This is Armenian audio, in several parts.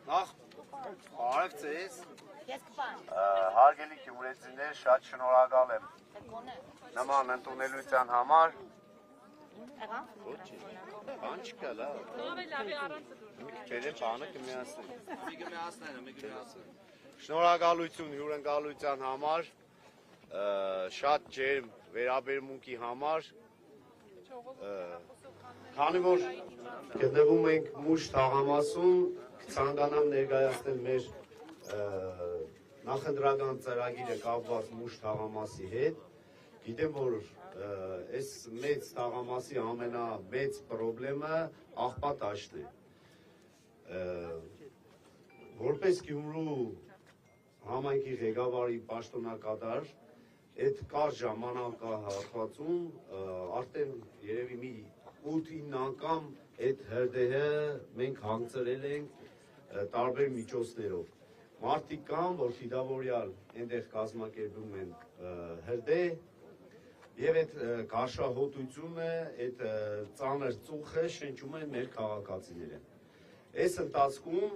Նախ բարև ձեզ։ Ես կպան։ Հարգելի գյումրեցիներ, շատ շնորհակալ եմ նման ընդունելության համար։ Բան չկա, լավ։ Քեզ բանը կմիացնեն։ Շնորհակալություն հյուրընկալության համար, շատ ջերմ վերաբերմունքի համար։ Քանի որ գտնվում ենք Մուշ թաղամասում, կցանկանամ ներկայացնել մեր նախընտրական ծրագիրը կապված Մուշ թաղամասի հետ։ Գիտեմ, որ այս մեծ թաղամասի ամենամեծ պրոբլեմը աղբատաշտն է։ Որպես Գյումրու համայնքի ղեկավարի պաշտոնակատար, այդ կարճ ժամանակահատվածում արդեն երևի մի 8-9 անգամ այդ հրդեհը մենք հանգցրել ենք տարբեր միջոցներով։ Մարդիկ կան, որ ֆիդավորյալ այնտեղ կազմակերպում են հրդեհ եւ այդ գարշահոտությունը, այդ ծանր ծուխը շնչում են մեր քաղաքացիները։ Այս ընթացքում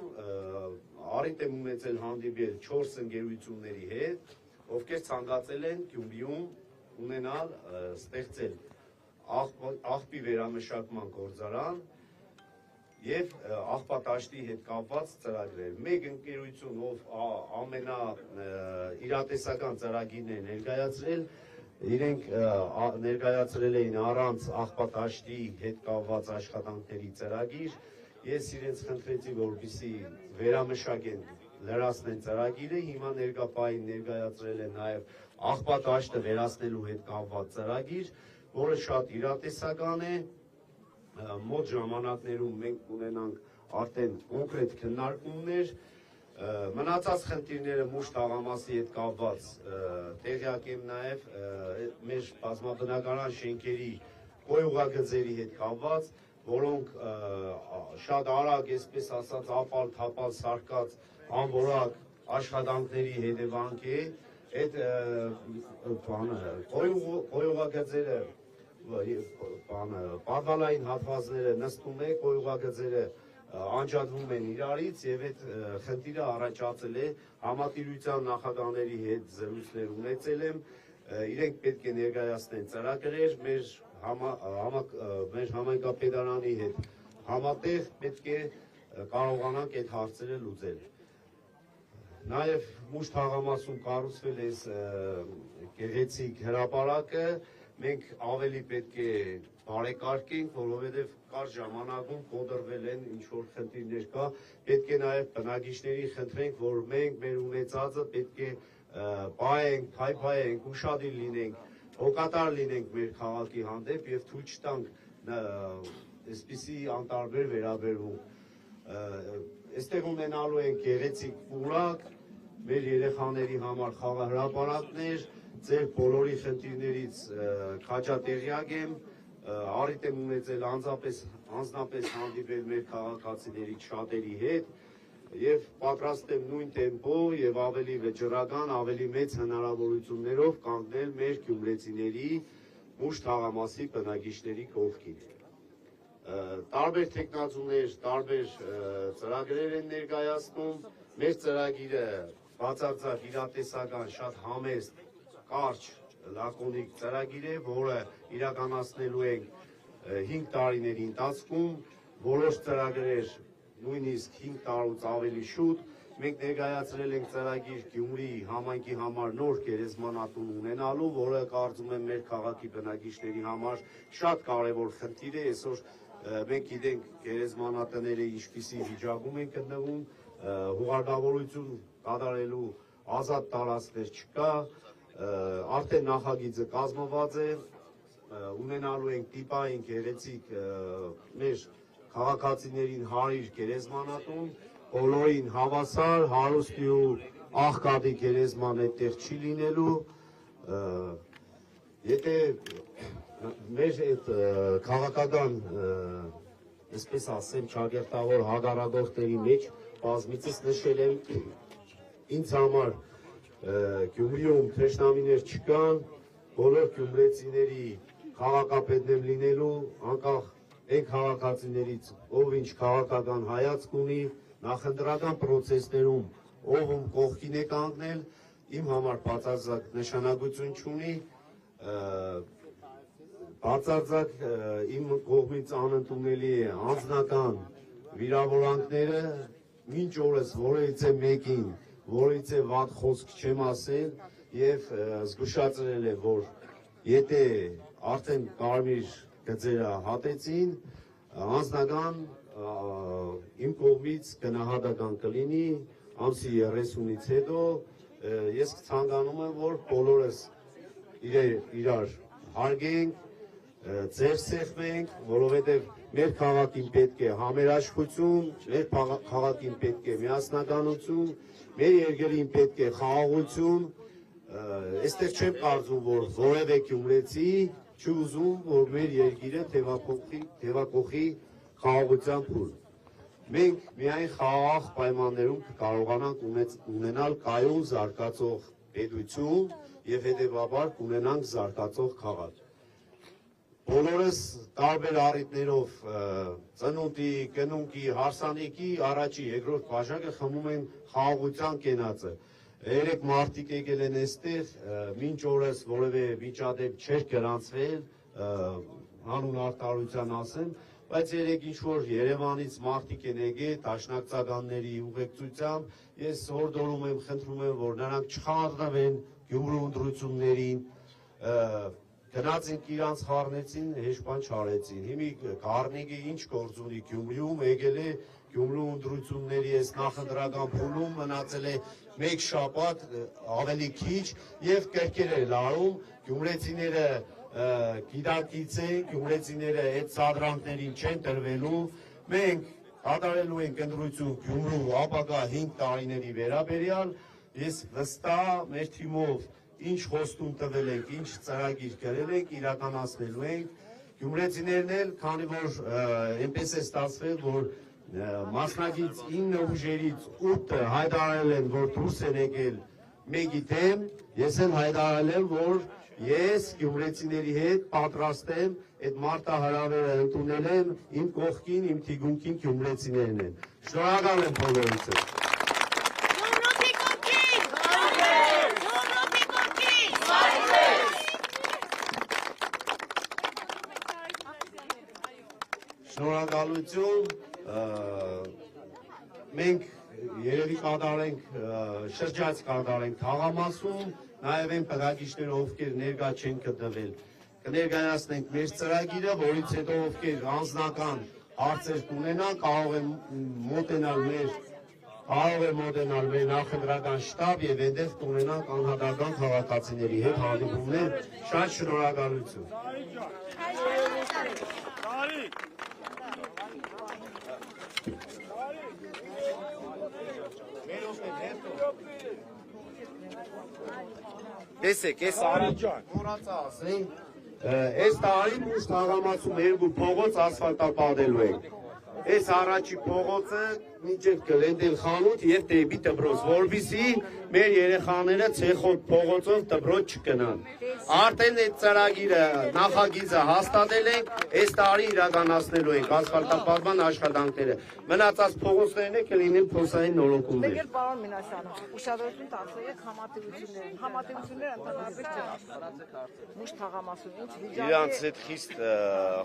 առիթ եմ ունեցել հանդիպել 4 ընկերությունների հետ, ովքեր ցանկացել են Գյումրիում ունենալ, ստեղծել աղբի վերամշակման գործարան եւ աղբատաշտի հետ կապված ծրագրեր։ Մեկ ընկերություն, ով ամենաիրատեսական ծրագիրն է ներկայացրել, իրենք ներկայացրել էին առանց աղբատաշտի հետ կապված աշխատանքների ծրագիր։ Ես իրենց խնդրեցի, որպեսզի վերամշակեն, լրացնեն ծրագիրը, հիմա ներկայային ներկայացրել են նաև աղբատաշտը վերացնելու հետ կապված ծրագիր, որը շատ իրատեսական է, մոտ ժամանակներում մենք ունենանք արդեն կոնկրետ քննարկումներ, մնացած խնդիրները Մուշ թաղամասի հետ կապված տեղյակ եմ նաև մեր բազմաբնակարան շենքերի կոյուղագծերի հետ կապված, որոնք շատ արագ, այսպես ասած, ապալ-թապալ սարկած անորակ աշխատանքների հետևանք է, այդ կոյուղագծերը, պատվալային հատվածները նստում է, կոյուղագծերը անջատվում են իրարից եւ այդ խնդիրը առաջացել է, համատիրության նախագահների հետ զրույցներ ունեցել եմ, իրենք պետք է ներկայացնեն ծրագրեր, մեր համայնքապետարանի հետ համատեղ պետք է կարողանանք այդ հարցերը լուծել։ Նաև Մուշ թաղամասում կառուցվել է գեղեցիկ հրապարակը, մենք ավելի պետք է բարեկարգենք, որովհետև կարճ ժամանակում կոտրվել են ինչ-որ խնդիրներ կա, պետք է նաև բնակիչների խնդրենք, որ մենք մեր ունեցածը պետք է պահենք, փայփայենք, ուշադիր լինենք, հոգատար լինենք մեր քաղաքի հանդեպ եւ թույլ չտանք այսպիսի անտարբեր վերաբերվում։ Այստեղ ունենալու են գեղեցիկ պուրակ, մեր երեխաների համար խաղահրապարակներ, ձեր բոլորի խնդիրներից քաջատեղյակ եմ, առիթ եմ ունեցել անձնապես հանդիպել մեր քաղաքացիների շատերի հետ եւ պատրաստ եմ նույն տեմպո եւ ավելի վճռական, ավելի մեծ հնարավորություններով կանգնել մեր գյումրեցիների Մուշ թաղամասի բնակիչների կողքին։ Տարբեր տեխնազուներ, տարբեր ծրագրեր են ներկայացնում, մեր ծրագիրը բացարձակ իրատեսական, շատ համեստ, կարճ, լակոնիկ ծրագիր է, որը իրականացնելու ենք 5 տարիների ընթացքում, որոշ ծրագրեր նույնիսկ 5 տարուց ավելի շուտ, մենք ներկայացրել ենք ծրագիր Գյումրի համայնքի համար նոր գերեզմանատուն ունենալու, որը կարծում եմ մեր քաղաքի բնակիչների համար շատ կարևոր խնդիր է, այսօր մենք գիտենք գերեզմանատները ինչպիսի վիճակում են գտնվում, հուղարկավորություն կատարելու ազատ տարածքներ չկա, արդեն նախագիծը կազմված է, ունենալու ենք տիպային գեղեցիկ մեր քաղաքացիներին հարիր գերեզմանատուն, բոլորին հավասար, հարուստի ու աղքատի գերեզման այդտեղ չի լինելու, եթե մեր այդ քաղաքական, այսպես ասեմ, ճակերտավոր հակառակորդների մեջ բազմիցս նշել եմ, ինձ համար Գյումրիում թշնամիներ չկան, բոլոր գյումրեցիների քաղաքապետն եմ լինելու, անկախ այն քաղաքացիներից, ով ինչ քաղաքական հայացք ունի, նախընտրական պրոցեսներում ով կողքին է կանգնել, իմ համար բացարձակ նշանակություն չունի, բացարձակ իմ կողմից անընդունելի է անձնական վիրավորանքները, մինչ օրս որևիցե մեկին, որևիցե վատ խոսք չեմ ասել եւ զգուշացրել է, որ եթե արդեն կարմիր գծերը հատեցին, անձնական իմ կողմից գնահատական կլինի ամսի 30-ից հետո ես ցանկանում եմ, որ բոլորս իրար հարգենք, ձեր սեղմենք, որովհետև մեր քաղաքին պետք է համերաշխություն, մեր քաղաքին պետք է միասնականություն, մեր երկրին պետք է խաղաղություն, այստեղ չեմ կարծում, որ որևէ գյումրեցի չի ուզում, որ մեր երկիրը թևակողի խաղաղության փուլ։ Մենք միայն խաղաղ պայմաններում կարողանանք ունենալ կայուն զարգացող պետություն եւ հետեւաբար կունենանք զարգացող քաղաք։ Բոլորս տարբեր առիթներով ծնունդի, կնունկի, հարսանիքի առաջի, երկրորդ բաժակը խմում են խաղաղության կենացը։ Երեք մարդիկ եկել են այստեղ, մինչ օրս որևէ վիճադեպ չէր գրանցվել, հանուն արտահայտության ասեմ, բայց երեք ինչ-որ Երևանից մարդիկ են եկել դաշնակցականների ուղեկցությամբ, ես հորդորում եմ, խնդրում եմ, որ նրանք չխառնվեն Գյումրու ընտրություններին, գնացինք իրանց խառնեցին, հեշտ բան չարեցին։ Հիմի Գառնիկը ինչ գործ ունի Գյումրիում, եկել է Գյումրու ընտրությունների այս նախընտրական փուլում, մնացել է մեկ շաբաթ, ավելի քիչ եւ կրկեր է լարում, գյումրեցիները գիտակից են, գյումրեցիները այդ սադրանքներին չեն տրվելու, մենք կատարելու ենք ընտրություն Գյումրու ապագա 5 տարիների վերաբերյալ, ես վստահ մեր թիմով ինչ խոստում տվել ենք, ինչ ծրագիր գրել ենք, իրականացնելու ենք, գյումրեցիներն էլ, քանի որ այնպես է ստացվել, որ մասնակից 9 ուժերից 8-ը հայտարարել են, որ դուրս են եկել մեկի դեմ, ես էլ հայտարարել եմ, որ ես գյումրեցիների հետ պատրաստ եմ այդ մարտահրավերը ընդունել եմ, իմ կողքին, իմ թիկունքին գյումրեցիներն են։ Շնորհակալ եմ բոլորիցս։ Շնորհակալություն, մենք երևի կատարենք, շրջայց կատարենք թաղամասում, նաև են բնակիչները, ովքեր ներկա չեն գտնվել։ Կներկայացնենք մեր ծրագիրը, որից հետո ովքեր անձնական հարցեր կունենան, կարող է մոտենալ մեր նախընտրական շտաբ եւ այնտեղ կունենանք անհատական քաղաքացիների հետ հանդիպումներ։ Շատ շնորհակալություն։ Տեսեք, այս Արաջան, մոռացա ասել, այս տարի մուշ թաղամասում 2 փողոց ասֆալտապատելու ենք։ Այս առաջի փողոցը մինչև Գլենդել խանութ եւ դեպի դպրոց, որովհետեւ մեր երեխաները ցեխոտ փողոցով դպրոց չգնան։ Արդեն այդ ծրագիրը նախագիծը հաստատել ենք, այս տարի իրականացնելու ենք ասֆալտապատման աշխատանքները։ Մնացած փողոցներն է կլինեն փոսային նորոգումներ։ Դե պարոն Մինասյան, ուշադրություն տալիս համատեղություններին։ Համատեղությունները ընդհանրապես չեն մուշ թաղամասում ինչ վիճակի։ Իրանց հետ խիստ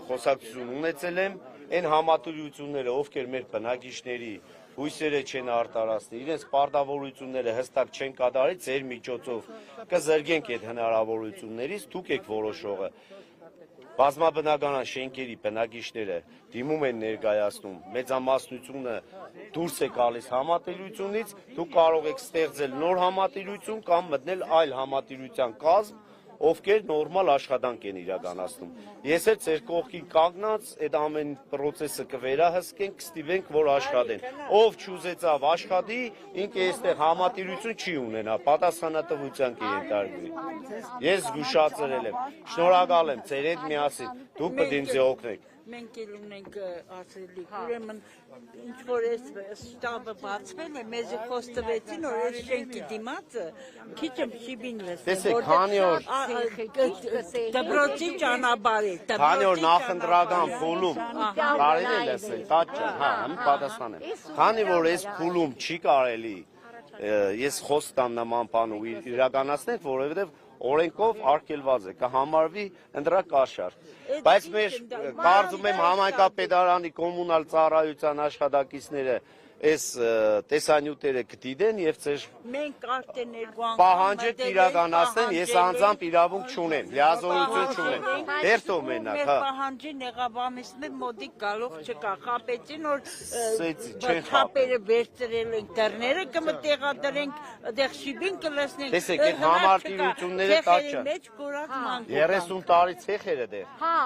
խոսակցություն ունեցել եմ, այն համատուրությունները, ովքեր մեր բնակիչների հույսերը չեն արտարացնի, իրենց պարտավորությունները հստակ չեն կատարի, ձեր միջոցով կզրգենք այդ հնարավորություններից, դուք եք որոշողը։ Բազմաբնական շենքերի բնակիչները դիմում են ներկայացնում, մեծամասնությունը դուրս է գալիս համատիրությունից, դուք կարող եք ստեղծել նոր համատիրություն կամ մտնել այլ համատիրության կազմ, ովքեր նորմալ աշխատանք են իրականացնում։ Ես էլ ձեր կողքին կանգնած այդ ամեն process-ը կվերահսկենք, կստիվենք, որ աշխատեն։ Ով չուզեցավ աշխատի, ինքը այստեղ համատիրություն չի ունենա, պատասխանատվության կենթարկվի։ Ես զգուշացրել եմ։ Շնորհակալ եմ, ձեր հետ միասին, դուք պետք է ինձ օգնեք։ Մենք էլ ունենք ասելիք, ուրեմն ինչ որ այս շտաբը բացվել է, մեզ խոստվեցին, որ այս շենքի դիմացը քիչ շիբին լսել, Տեսեք, քանի օր դպրոցի ճանապարհ է, քանի օր նախընտրական փուլում կարելի է լսել, տաճա, հա, պատասխանեմ։ Քանի որ այս փուլում չի կարելի ես խոսք տամ նման բան ու իրականացնել, որովհետև օրենքով արգելված է, կհամարվի ընդրակաշար։ Բայց մեր կարծում եմ համայնքապետարանի կոմունալ ծառայության աշխատակիցները այս տեսանյութերը կդիտեն եւ ձեր մենք արդեն երկու անգամ պահանջեք իրականացնեն, ես անձամբ իրավունք չունեմ, լիազորություն չունեմ։ Դերտով մենակ, հա։ Պահանջին եղավամիսներ մոտիկ գալով չկա, խապեցին որ չեն խապերը վերցրել են դռները կմտեղադրենք, այդեղ շիբին կլսնենք։ Տեսեք, այդ համարտիրությունները տաճա։ Մեջ կորած մանկ։ 30 տարի ցեխերը դեր։ Հա։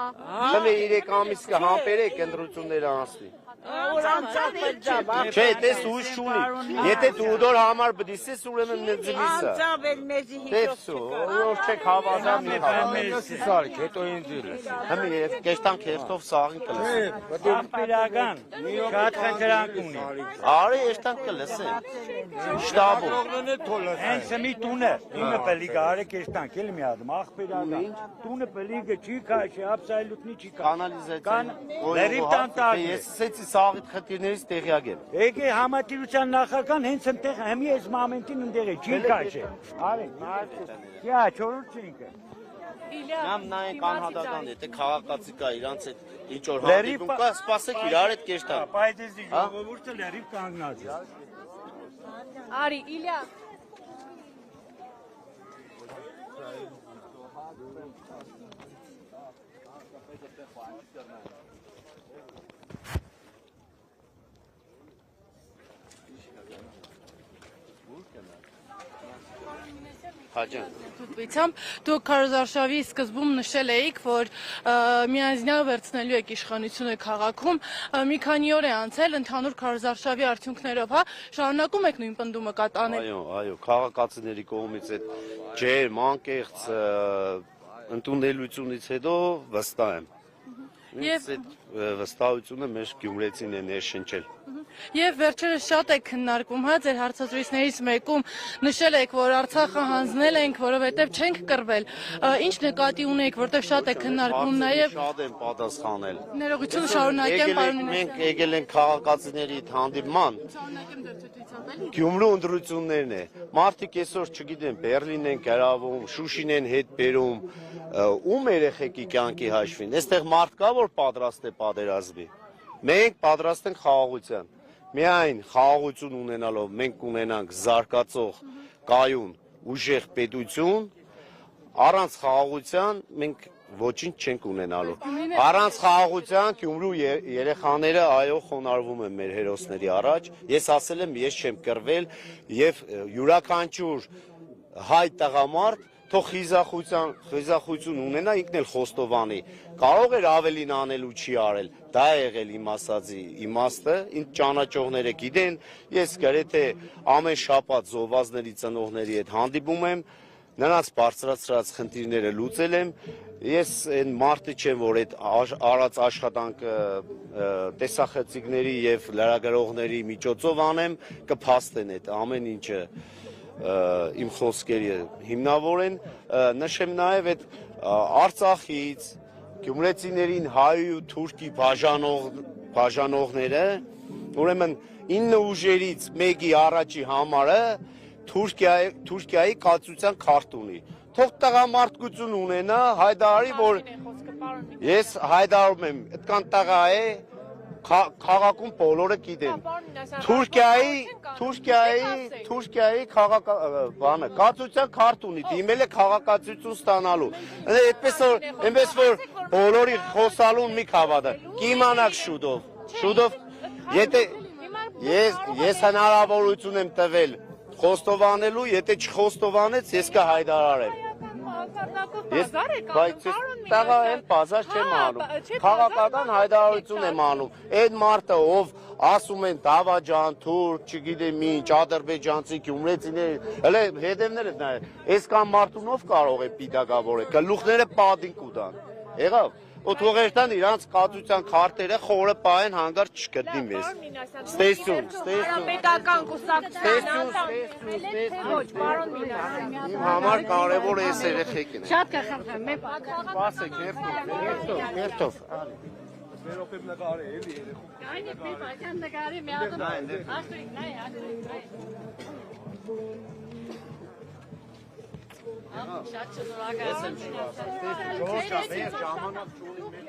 Դե 3 ամիս կհամբերեք ընտրությունները անցնի։ Չէ, դες ուժ չունի։ Եթե դու համար բդիսես, ուրեմն նձվիսա։ Անձամբ էլ մեզի Դες որ չեք հավատամ մի հավատամ։ Սարք, հետո ինձ իլես։ Համի կեշտան քերթով սաղին կլսեն։ Ապիրական, շատ խնդրանք ունի։ Արի եշտան կլսեն։ Շտաբով։ Հենց մի տունը, իմը պելիգը արեք եշտանք, էլ մի ադմ, աղբիրական։ Տունը պելիգը չի կաշի, ապսայլուտնի չի կաշի։ Կանալիզացիան։ Լերիվ տանտակն է։ Ես սեցի սաղիտ խտիրներից տեղյակ եմ։ Եկե համատիրության նախական հենց ընտեղ հեմի այս մամենտին ընդեղ է, չի կաշի։ Արեք, հա, չորուրդ չինքը։ Նամ նայենք անհատական, եթե քաղաքացի կա իրանց հետ ինչ որ հանդիպում կա, սպասեք իրար հետ կեշտան։ Բայց ես ժողովուրդը լերիվ կանգնած է։ Արի, Իլյա։ Հաջան։ Թույցությամբ դուք քարոզարշավի սկզբում նշել էիք, որ միանձնյալ վերցնելու եք իշխանությունը քաղաքում, մի քանի օր է անցել ընդհանուր քարոզարշավի արդյունքներով, հա, շարունակում եք նույն պնդումը կատարել։ Այո, քաղաքացիների կողմից այդ ջերմ, անկեղծ ընդունելությունից հետո վստահ եմ։ Ես այդ վստահությունը մեր գյումրեցին է ներշնչել։ Եվ վերջերս շատ եք քննարկում, հա, ձեր հարցազրույցներից մեկում նշել եք, որ Արցախը հանձնել ենք, որովհետև չենք կռվել։ Ինչ նկատի ունեք, որտեղ շատ եք քննարկում նաև։ Շատ եմ պատասխանել։ Ներողություն շարունակեմ, պարոն Մենք եկել ենք քաղաքացիների հանդիպման։ Գյումրու ընտրություններն է։ Մարդիկ այսօր, չգիտեմ, Բերլին են գրավում, Շուշին են հետ բերում, ում երեխեքի կյանքի հաշվին։ Այստեղ մարդ կա, որ պատրաստ է պատերազմի։ Մենք պատրաստ ենք խաղաղության։ Միայն խաղաղություն ունենալով մենք կունենանք զարգացող, կայուն, ուժեղ պետություն, առանց խաղաղության մենք ոչինչ չենք ունենալու։ Առանց խաղաղության Գյումրու երեխաները այո խոնարհվում են մեր հերոսների առաջ։ Ես ասել եմ, ես չեմ կռվել եւ յուրաքանչյուր հայ տղամարդ թող խիզախություն ունենա, ինքն էլ խոստովանի։ Կարող էր ավելին անել ու չի արել։ Դա է եղել իմ ասածի իմաստը, ինձ ճանաչողները գիտեն, ես գրեթե ամեն շաբաթ զոհվածների ծնողների հետ հանդիպում եմ, նրանց բարձրացրած խնդիրները լուծել եմ։ Ես այն մարդը չեմ, որ այդ արած աշխատանքը տեսախցիկների եւ լրագրողների միջոցով անեմ, կփաստեն այդ ամեն ինչը իմ խոսքերի հիմնավոր են, նշեմ նաև այդ Արցախից գյումրեցիներին հայ ու թուրքի բաժանողները, ուրեմն 9 ուժերից մեկի առաջի համարը Թուրքիայի կացության քարտ ունի։ Թող տղամարդկություն ունենա, հայտարարի, որ ես հայտարարում եմ, այդքան տղա է, քաղաքում բոլորը գիտեն։ Թուրքիայի կացության քարտ ունի, դիմել է քաղաքացիություն ստանալու։ Այնպես որ բոլորի խոսալուն մի հավատա։ Կիմանաք շուտով, եթե ես հնարավորություն եմ տվել խոստովանելու, եթե չխոստովանեց, ես կհայտարարեմ։ Բայց տղա եմ բազար չեմ անում, քաղաքական հայտարարություն եմ անում, այդ մարդը ով ասում են դավաճան, թուրք, չգիտեմ ինչ, ադրբեջանցի, գյումրեցիներ, հələ հետևները նայեն, այսքան մարդուն ով կարող է պիտակավորել, գլուխները պատին կուտան, եղավ, ու թողեր տան իրանց կատության քարտերը խորը պահեն հանգարց չգտնի մեզ։ Ստեսյուն, ստեսյուն։ Պետական կուսակցության ոչ, պարոն Մինասյան։ Իմ համար կարևոր է այս երեխեքին։ Շատ կխնդրեմ, մեկ Սպասեք, երթով։ Վերոպեմ նկարի էլի երեխու։ Այնի պայքան նկարի մի հատ։ Աստղիկ, նայ, շատ շնորհակալ եմ։ Ժողովուրդ, մեր ժամանակ չունի մեր